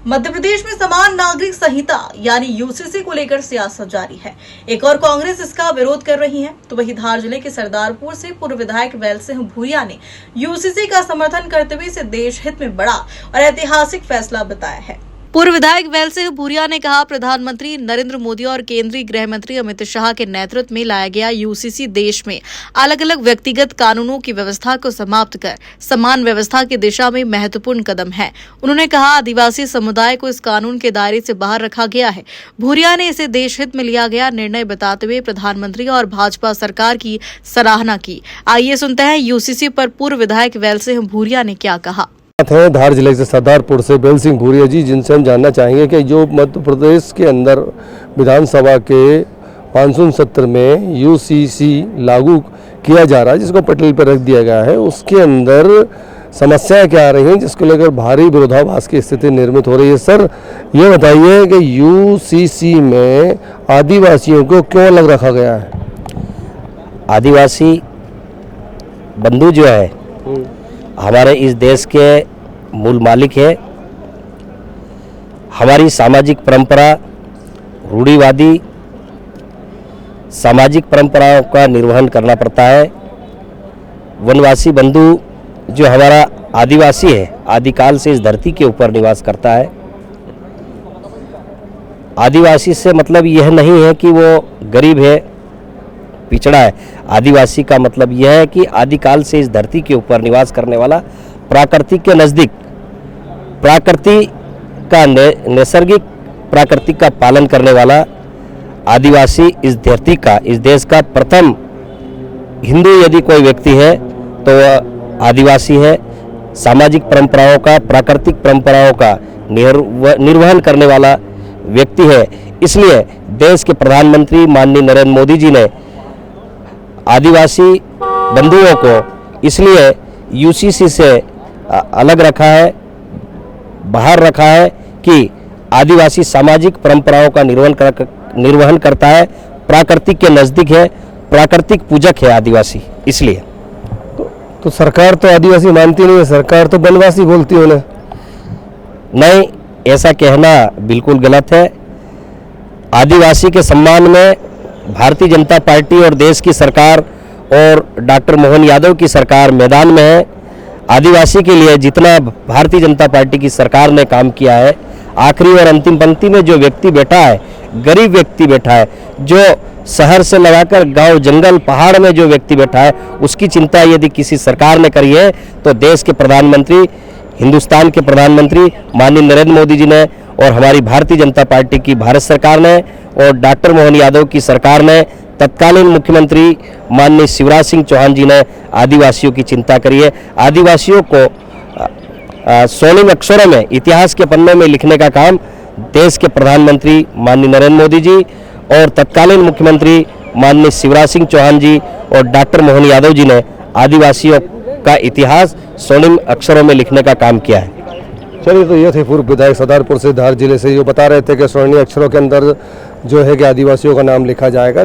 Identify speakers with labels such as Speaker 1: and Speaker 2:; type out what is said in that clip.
Speaker 1: मध्य प्रदेश में समान नागरिक संहिता यानी यूसीसी को लेकर सियासत जारी है। एक और कांग्रेस इसका विरोध कर रही है, तो वहीं धार जिले के सरदारपुर से पूर्व विधायक बैल सिंह भूरिया ने यूसीसी का समर्थन करते हुए इसे देश हित में बड़ा और ऐतिहासिक फैसला बताया है। पूर्व विधायक बैल सिंह भूरिया ने कहा, प्रधानमंत्री नरेंद्र मोदी और केंद्रीय गृह मंत्री अमित शाह के नेतृत्व में लाया गया यूसीसी देश में अलग अलग व्यक्तिगत कानूनों की व्यवस्था को समाप्त कर समान व्यवस्था की दिशा में महत्वपूर्ण कदम है। उन्होंने कहा, आदिवासी समुदाय को इस कानून के दायरे से बाहर रखा गया है। भूरिया ने इसे देश हित में लिया गया निर्णय बताते हुए प्रधानमंत्री और भाजपा सरकार की सराहना की। आइए सुनते हैं यूसीसी पर पूर्व विधायक बैल सिंह भूरिया ने क्या कहा।
Speaker 2: हैं धार जिले से सरदारपुर से बैल सिंह भूरिया जी, जिनसे हम जानना चाहेंगे कि जो मध्य प्रदेश के अंदर विधानसभा के मानसून सत्र में यूसीसी लागू किया जा रहा है, जिसको पटल पर रख दिया गया है, उसके अंदर समस्याएं क्या आ रही हैं, जिसको लेकर भारी विरोधाभास की स्थिति निर्मित हो रही है। सर, ये बताइए कि यूसीसी में आदिवासियों को क्यों अलग रखा गया है?
Speaker 3: आदिवासी बंधु जो है हमारे इस देश के मूल मालिक है। हमारी सामाजिक परंपरा रूढ़िवादी सामाजिक परंपराओं का निर्वहन करना पड़ता है। वनवासी बंधु जो हमारा आदिवासी है, आदिकाल से इस धरती के ऊपर निवास करता है। आदिवासी से मतलब यह नहीं है कि वो गरीब है, पिछड़ा है। आदिवासी का मतलब यह है कि आदिकाल से इस धरती के ऊपर निवास करने वाला, प्रकृति के नज़दीक प्रकृति का नैसर्गिक प्रकृति का पालन करने वाला आदिवासी इस धरती का, इस देश का प्रथम हिंदू यदि कोई व्यक्ति है तो वह आदिवासी है। सामाजिक परंपराओं का, प्राकृतिक परंपराओं का निर्वहन करने वाला व्यक्ति है। इसलिए देश के प्रधानमंत्री माननीय नरेंद्र मोदी जी ने आदिवासी बंधुओं को इसलिए यूसीसी से अलग रखा है, बाहर रखा है कि आदिवासी सामाजिक परंपराओं का निर्वहन करता है, प्राकृतिक के नज़दीक है, प्राकृतिक पूजक है आदिवासी। इसलिए
Speaker 2: तो सरकार तो आदिवासी मानती नहीं है, सरकार तो वनवासी बोलती है उन्हें।
Speaker 3: नहीं, ऐसा कहना बिल्कुल गलत है। आदिवासी के सम्मान में भारतीय जनता पार्टी और देश की सरकार और डॉक्टर मोहन यादव की सरकार मैदान में है। आदिवासी के लिए जितना भारतीय जनता पार्टी की सरकार ने काम किया है, आखिरी और अंतिम पंक्ति में जो व्यक्ति बैठा है, गरीब व्यक्ति बैठा है, जो शहर से लगाकर गांव, जंगल, पहाड़ में जो व्यक्ति बैठा है, उसकी चिंता यदि किसी सरकार ने करी है तो देश के प्रधानमंत्री, हिंदुस्तान के प्रधानमंत्री माननीय नरेंद्र मोदी जी ने और हमारी भारतीय जनता पार्टी की भारत सरकार ने और डॉक्टर मोहन यादव की सरकार ने, तत्कालीन मुख्यमंत्री माननीय शिवराज सिंह चौहान जी ने आदिवासियों की चिंता करी है। आदिवासियों को स्वर्णिम अक्षरों में, इतिहास के पन्नों में लिखने का काम देश के प्रधानमंत्री माननीय नरेंद्र मोदी जी और तत्कालीन मुख्यमंत्री माननीय शिवराज सिंह चौहान जी और डॉक्टर मोहन यादव जी ने आदिवासियों का इतिहास स्वर्णिम अक्षरों में लिखने का काम किया है।
Speaker 2: चलिए, तो ये थे पूर्व विधायक सरदारपुर से धार जिले से, जो बता रहे थे कि स्वर्णीय अक्षरों के अंदर जो है कि आदिवासियों का नाम लिखा जाएगा।